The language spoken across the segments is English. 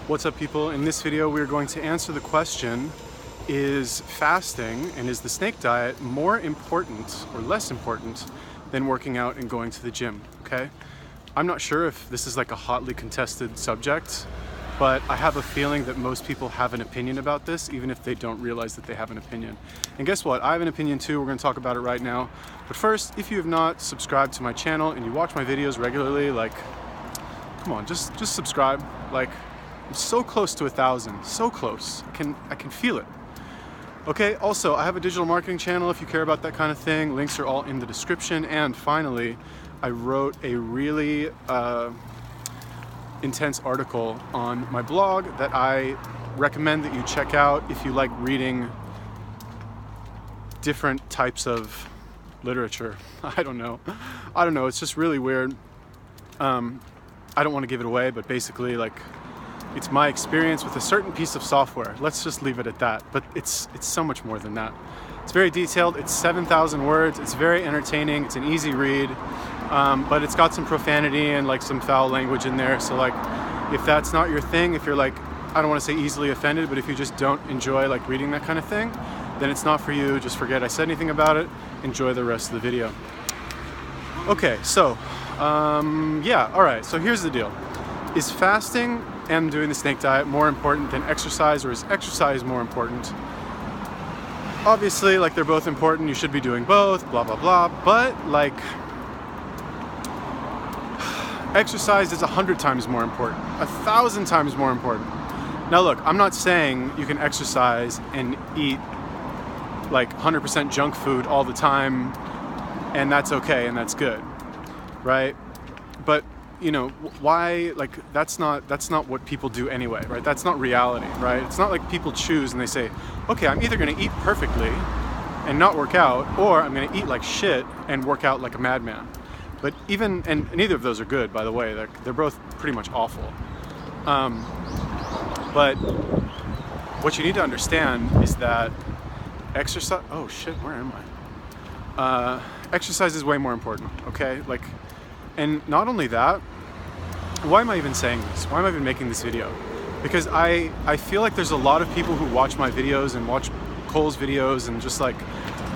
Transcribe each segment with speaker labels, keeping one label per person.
Speaker 1: What's up, people? In this video we're going to answer the question, is fasting and is the snake diet more important or less important than working out and going to the gym? Okay, I'm not sure if this is like a hotly contested subject, but I have a feeling that most people have an opinion about this, even if they don't realize that they have an opinion. And guess what? I have an opinion too. We're going to talk about it right now. But first, if you have not subscribed to my channel and you watch my videos regularly, like, come on, just subscribe. Like, I'm so close to 1,000, so close. I can feel it. Okay, also, I have a digital marketing channel if you care about that kind of thing. Links are all in the description. And finally, I wrote a really intense article on my blog that I recommend that you check out if you like reading different types of literature. I don't know, it's just really weird. I don't want to give it away, but basically, like, it's my experience with a certain piece of software. Let's just leave it at that. But it's so much more than that. It's very detailed. It's 7,000 words. It's very entertaining. It's an easy read. But it's got some profanity and like some foul language in there. So like, if that's not your thing, if you're like, I don't want to say easily offended, but if you just don't enjoy like reading that kind of thing, then it's not for you. Just forget I said anything about it. Enjoy the rest of the video. Okay, so yeah, all right. So here's the deal. Is fasting and doing the snake diet more important than exercise, or is exercise more important? Obviously, like, they're both important. You should be doing both, blah, blah, blah. But like, exercise is 100 times more important, 1,000 times more important. Now look, I'm not saying you can exercise and eat like 100% junk food all the time and that's okay and that's good, right? But you know, why, like, that's not what people do anyway, right? That's not reality, right? It's not like people choose and they say, okay, I'm either gonna eat perfectly and not work out, or I'm gonna eat like shit and work out like a madman. But even, and neither of those are good, by the way. They're both pretty much awful. But what you need to understand is that exercise, oh shit, where am I? Exercise is way more important, okay? Like, and not only that, why am I even saying this? Why am I even making this video? Because I feel like there's a lot of people who watch my videos and watch Cole's videos and just like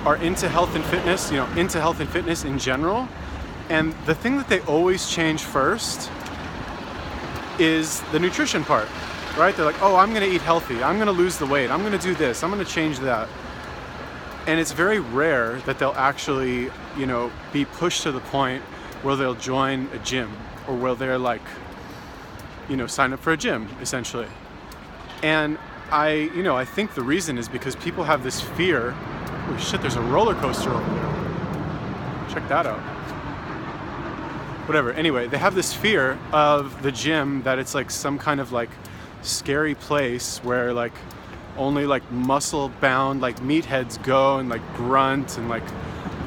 Speaker 1: are into health and fitness, you know, into health and fitness in general. And the thing that they always change first is the nutrition part, right? They're like, oh, I'm gonna eat healthy. I'm gonna lose the weight. I'm gonna do this. I'm gonna change that. And it's very rare that they'll actually, you know, be pushed to the point where they'll join a gym, or where they're like, you know, sign up for a gym, essentially. And I think the reason is because people have this fear. Oh shit, there's a roller coaster over there. Check that out. Whatever, anyway, they have this fear of the gym, that it's like some kind of like scary place where like only like muscle bound like meatheads go and like grunt and like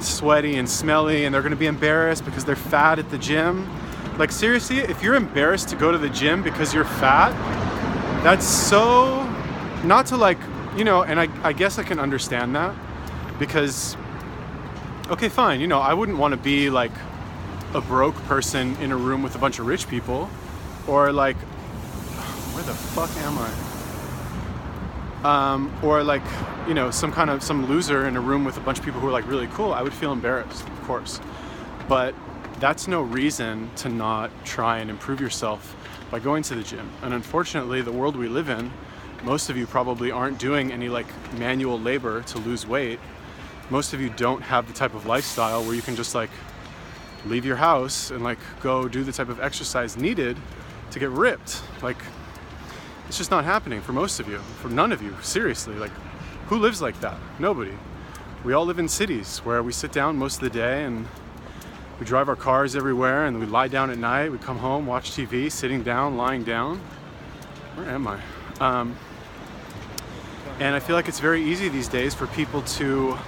Speaker 1: sweaty and smelly, and they're gonna be embarrassed because they're fat at the gym. Like, seriously, if you're embarrassed to go to the gym because you're fat, that's so, not to like, you know, and I guess I can understand that, because, okay, fine, you know, I wouldn't want to be like a broke person in a room with a bunch of rich people, or like, where the fuck am I? Or like, you know, some loser in a room with a bunch of people who are like really cool. I would feel embarrassed, of course. But that's no reason to not try and improve yourself by going to the gym. And unfortunately, the world we live in, most of you probably aren't doing any like manual labor to lose weight. Most of you don't have the type of lifestyle where you can just like leave your house and like go do the type of exercise needed to get ripped. Like, it's just not happening for most of you, for none of you, seriously. Like, who lives like that? Nobody. We all live in cities where we sit down most of the day and we drive our cars everywhere, and we lie down at night, we come home, watch TV, sitting down, lying down. Where am I? And I feel like it's very easy these days for people to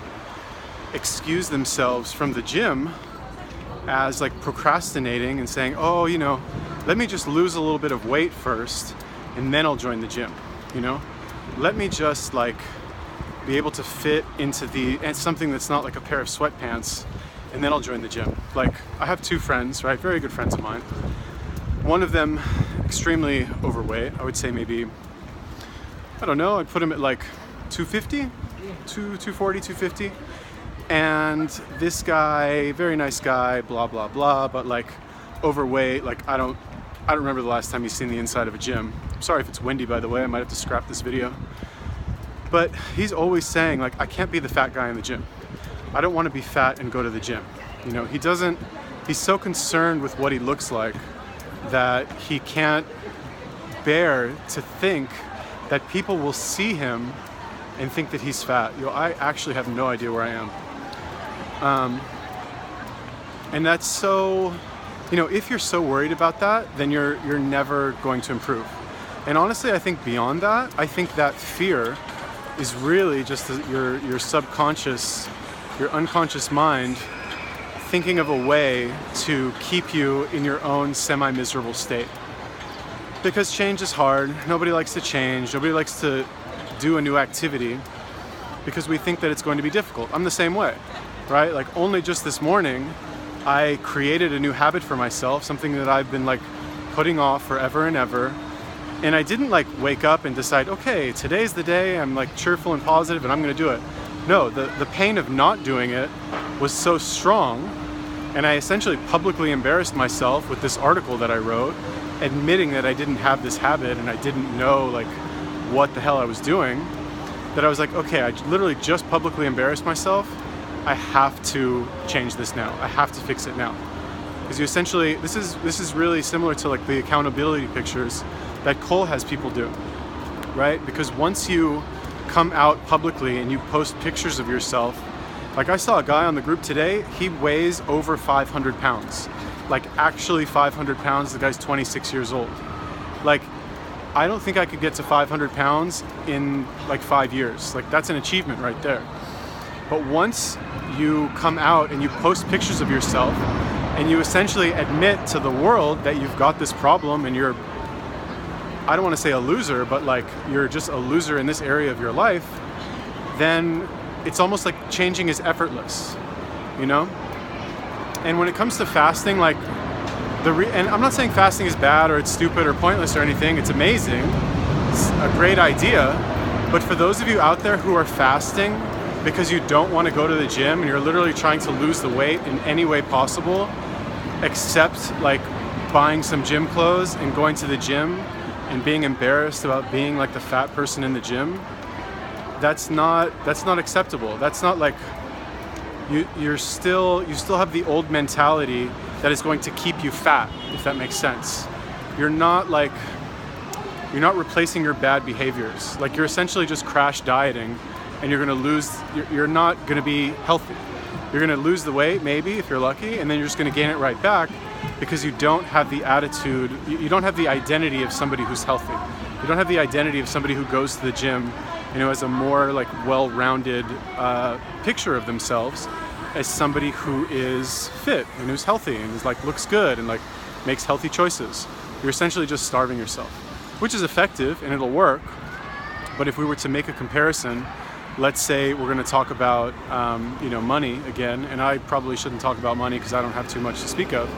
Speaker 1: excuse themselves from the gym as like procrastinating and saying, oh, you know, let me just lose a little bit of weight first and then I'll join the gym, you know? Let me just like be able to fit into something that's not like a pair of sweatpants, and then I'll join the gym. Like, I have two friends, right? Very good friends of mine. One of them extremely overweight. I would say maybe, I don't know, I'd put him at like 250, 240, 250. And this guy, very nice guy, blah, blah, blah, but like overweight. Like I don't remember the last time he's seen the inside of a gym. I'm sorry if it's windy, by the way, I might have to scrap this video. But he's always saying like, I can't be the fat guy in the gym. I don't want to be fat and go to the gym. You know, he's so concerned with what he looks like that he can't bear to think that people will see him and think that he's fat. You know, I actually have no idea where I am. And that's so, you know, if you're so worried about that, then you're never going to improve. And honestly, I think beyond that, I think that fear is really just your subconscious, your unconscious mind thinking of a way to keep you in your own semi-miserable state. Because change is hard. Nobody likes to change. Nobody likes to do a new activity because we think that it's going to be difficult. I'm the same way, right? Like only just this morning, I created a new habit for myself, something that I've been like putting off forever and ever. And I didn't like wake up and decide, okay, today's the day, I'm like cheerful and positive and I'm gonna do it. No, the pain of not doing it was so strong, and I essentially publicly embarrassed myself with this article that I wrote, admitting that I didn't have this habit and I didn't know like what the hell I was doing, that I was like, okay, I literally just publicly embarrassed myself. I have to change this now. I have to fix it now. Because you essentially, this is really similar to like the accountability pictures that Cole has people do, right? Because once you come out publicly and you post pictures of yourself, like I saw a guy on the group today, he weighs over 500 pounds. Like actually 500 pounds, the guy's 26 years old. Like, I don't think I could get to 500 pounds in like 5 years. Like that's an achievement right there. But once you come out and you post pictures of yourself and you essentially admit to the world that you've got this problem and you're, I don't want to say a loser, but like you're just a loser in this area of your life, then it's almost like changing is effortless, you know? And when it comes to fasting, like and I'm not saying fasting is bad or it's stupid or pointless or anything, it's amazing, it's a great idea, but for those of you out there who are fasting because you don't want to go to the gym and you're literally trying to lose the weight in any way possible, except like buying some gym clothes and going to the gym and being embarrassed about being like the fat person in the gym, that's not acceptable. That's not like, you still have the old mentality that is going to keep you fat, if that makes sense. You're not replacing your bad behaviors. Like you're essentially just crash dieting and you're not gonna be healthy. You're gonna lose the weight, maybe, if you're lucky, and then you're just gonna gain it right back because you don't have the attitude, you don't have the identity of somebody who's healthy. You don't have the identity of somebody who goes to the gym and who has a more like well-rounded picture of themselves as somebody who is fit and who's healthy and is like looks good and like makes healthy choices. You're essentially just starving yourself, which is effective and it'll work. But if we were to make a comparison, let's say we're going to talk about money again, and I probably shouldn't talk about money because I don't have too much to speak of,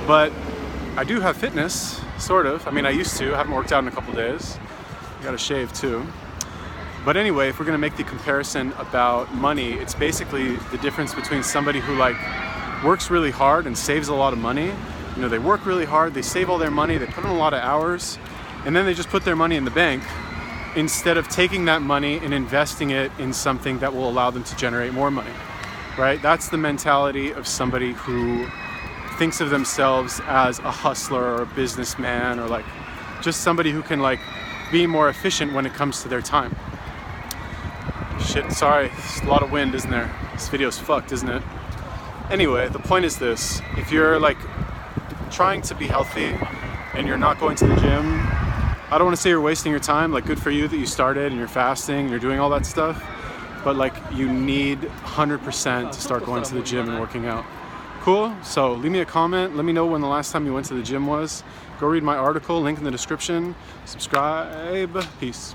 Speaker 1: but I do have fitness, sort of. I mean, I used to. I haven't worked out in a couple days. I got to shave too. But anyway, if we're going to make the comparison about money, it's basically the difference between somebody who like works really hard and saves a lot of money. You know, they work really hard, they save all their money, they put in a lot of hours, and then they just put their money in the bank instead of taking that money and investing it in something that will allow them to generate more money, right? That's the mentality of somebody who thinks of themselves as a hustler or a businessman or like just somebody who can like be more efficient when it comes to their time. Shit, sorry, there's a lot of wind, isn't there? This video's fucked, isn't it? Anyway, the point is this: if you're like trying to be healthy and you're not going to the gym, I don't want to say you're wasting your time. Like, good for you that you started and you're fasting and you're doing all that stuff, but like you need 100% to start going to the gym and working out. Cool? So leave me a comment, let me know when the last time you went to the gym was. Go read my article, link in the description. Subscribe. Peace.